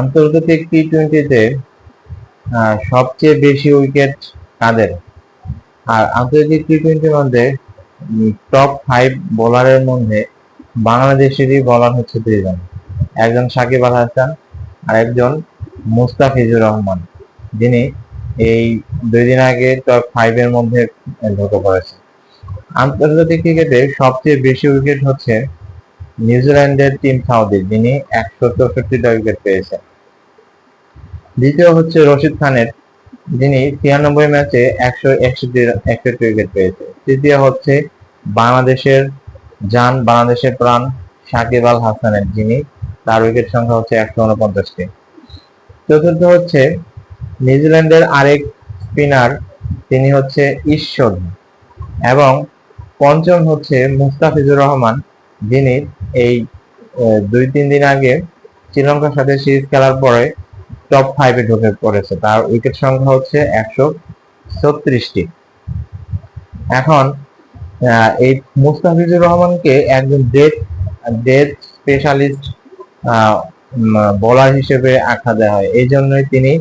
আন্তর্জাতিক টি-20-তে সবচেয়ে বেশি উইকেট কাদের? আর আন্তর্জাতিক টি-20-র মধ্যে টপ 5 বোলারের মধ্যে বাংলাদেশেরই বোলার হচ্ছে দুইজন, একজন সাকিব আল হাসান আর একজন মুস্তাফিজুর রহমান, যিনি এই 2 দিন আগে টপ 5 এর মধ্যে ঢুকে পড়েছে। আন্তর্জাতিক ক্রিকেটে সবচেয়ে বেশি উইকেট হচ্ছে নিউজিল্যান্ডের টিম সাউদি, যিনি 164টা উইকেট পেয়েছে। দ্বিতীয় হচ্ছে রশিদ খানের, যিনি 93 ম্যাচে 161 উইকেট পেয়েছে। তৃতীয় হচ্ছে বাংলাদেশের জান, বাংলাদেশের প্রাণ সাকিব আল হাসানের, যিনি তার উইকেট সংখ্যা হচ্ছে 149টি। চতুর্থ হচ্ছে নিউজিল্যান্ডের আরেক স্পিনার, তিনি হচ্ছে ঈশ্বর। এবং পঞ্চম হচ্ছে মুস্তাফিজুর রহমান, যিনি এই 2-3 দিন আগে শ্রীলঙ্কার সাথে সিরিজ খেলার পরে টপ 5 এ ঢুকে পড়েছে। তার উইকেট সংখ্যা হচ্ছে 136টি। এখন এই মুস্তাফিজুর রহমানকে একজন ডেথ স্পেশালিস্ট বোলার হিসেবে আখ্যা দেওয়া হয়। এই জন্যই তিনি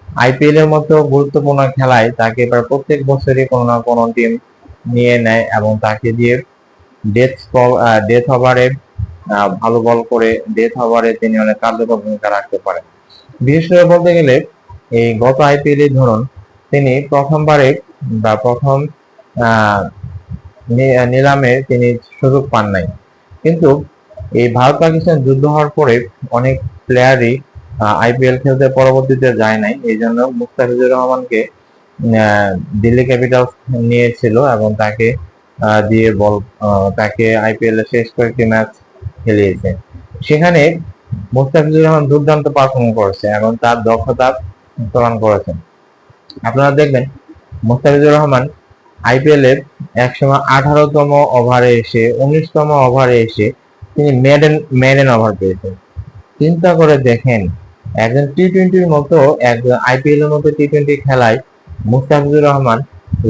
আইপিএল এর মতো গুরুত্বপূর্ণ খেলায় তাকে প্রায় প্রত্যেক বছরই কোনো না কোনো টিম নিয়ে নেয় এবং তাকে দিয়ে ডেথ ওভারে ভালো বল করে ডেথ ওভারে তিনি অনেক কার্যকর ভূমিকা রাখতে পারেন। বিশেষ করে বলতে গেলে এই গত আইপিএল এ ধরুন তিনি প্রথমবারে বা প্রথম নিলামে তিনি সুযোগ পান নাই, কিন্তু এই ভারত পাকিস্তান যুদ্ধ হওয়ার পরে অনেক প্লেয়ারই আইপিএল খেলতে পরবর্তীতে যায় নাই। এই জন্য মুস্তাফিজুর রহমানকে দিল্লি ক্যাপিটালস নিয়েছিল এবং তাকে দিয়ে তাকে আইপিএল এর শেষ কয়েকটি ম্যাচ খেলিয়েছে। সেখানে মুস্তাফিজুর রহমান দুর্দান্ত পারফর্ম করেছে এবং তার দক্ষতা প্রমাণ করেছেন। আপনারা দেখবেন মুস্তাফিজুর রহমান আইপিএল এর একসময় 18তম ওভারে এসে 19তম ওভারে এসে তিনি মেডেন ওভার পেয়েছেন। চিন্তা করে দেখেন, একজন টি-20-র মতো একজন আইপিএল এর মতো টি-20 খেলায় মুস্তাফিজুর রহমান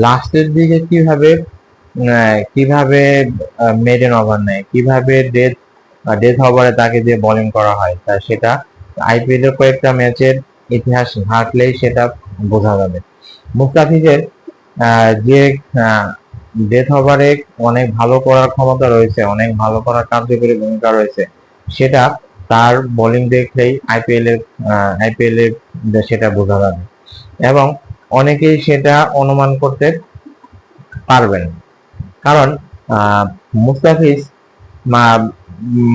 লাস্টের দিকে কিভাবে মেডেন ওভার নেয়, কিভাবে ডেথ ওভারে তাকে দিয়ে বোলিং করা হয়, তা সেটা আইপিএল এর কয়েকটা ম্যাচের ইতিহাস ঘাটলেই সেটা বোঝা যাবে। মুস্তাফিজের যে ডেথ ওভারে অনেক ভালো করার ক্ষমতা রয়েছে, অনেক ভালো করার কার্যকরী ভূমিকা রয়েছে, সেটা তার বোলিং দেখলেই আইপিএল এর সেটা বোঝা যাবে এবং অনেকেই সেটা অনুমান করতে পারবেন। কারণ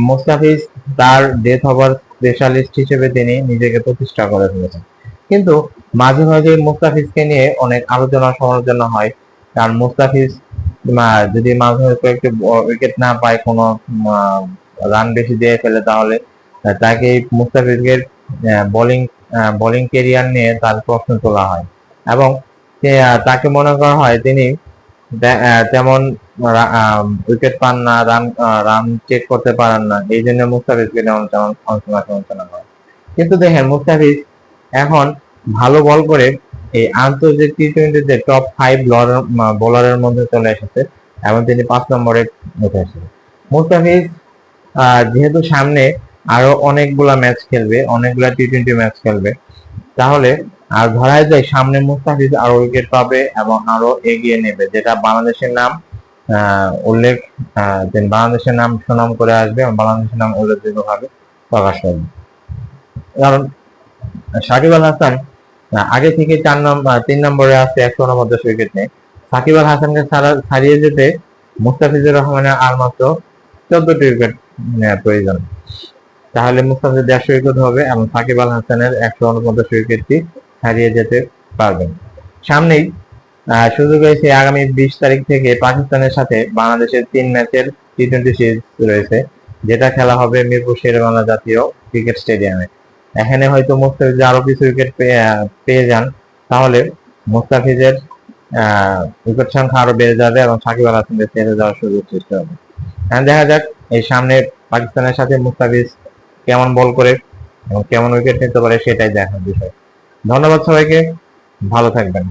মুস্তাফিজ তার ডেথ ওভার স্পেশালিস্ট হিসেবে তিনি নিজেকে প্রতিষ্ঠা করে ফেলেছেন। কিন্তু মাঝে মাঝে মুস্তাফিজকে নিয়ে অনেক আলোচনা সমালোচনা হয়, কারণ মুস্তাফিজ যদি মাঝে কয়েকটি উইকেট না পায়, কোনো রান বেশি দিয়ে ফেলে, তাহলে তাকে মুস্তাফিজের বোলিং ক্যারিয়ার নিয়ে তার প্রশ্ন তোলা হয় এবং তাকে মনে করা হয় তিনি তেমন উইকেট পান না, রান চেক করতে পারেন না, এই জন্য মুস্তাফিজকে তেমন সমালোচনা করে। কিন্তু দেখেন, মুস্তাফিজ এখন ভালো বল করে এই আন্তর্জাতিক টি-20-তে টপ 5 বোলারের মধ্যে চলে এসেছে এবং তিনি 5 নম্বরে উঠে এসেছে। মুস্তাফিজ যেহেতু সামনে আরো অনেকগুলা ম্যাচ খেলবে, অনেকগুলা টি-20 ম্যাচ খেলবে, তাহলে আর ধরাই যায় সামনে মুস্তাফিজ আরো উইকেট পাবে এবং আরো এগিয়ে নেবে, যেটা বাংলাদেশের নাম বাংলাদেশের নাম সুনাম করে আসবে এবং বাংলাদেশের নাম উল্লেখযোগ্যভাবে প্রকাশ পাবে। কারণ সাকিব আল হাসান আগে থেকে 3 নম্বরে আছে 149 উইকেট নিয়ে। সাকিব আল হাসানকে ছাড়িয়ে যেতে মুস্তাফিজুর রহমানের আর মাত্র 14টি উইকেট নেওয়ার প্রয়োজন। তাহলে মুস্তাফিজ 150 উইকেট হবে এবং সাকিব আল হাসানের 149 উইকেটটি হারিয়ে যেতে পারবেন। সামনেই সুযোগ হয়েছে আগামী 20 তারিখ থেকে পাকিস্তানের সাথে বাংলাদেশের 3 ম্যাচের টি-20 সিরিজ রয়েছে, যেটা খেলা হবে মিরপুর শেরেবাংলা জাতীয় ক্রিকেট স্টেডিয়ামে। এখানে হয়তো মুস্তাফিজ আরো কিছু উইকেট পেয়ে যান, তাহলে মুস্তাফিজের উইকেট সংখ্যা আরো বেড়ে যাবে এবং সাকিব আল হাসানকে ছেড়ে যাওয়ার সুযোগ সৃষ্টি হবে। দেখা যাক এই সামনে পাকিস্তানের সাথে মুস্তাফিজ কেমন বল করে এবং কেমন উইকেট নিতে পারে, সেটাই দেখার বিষয়। ধন্যবাদ সবাইকে, ভালো থাকবেন।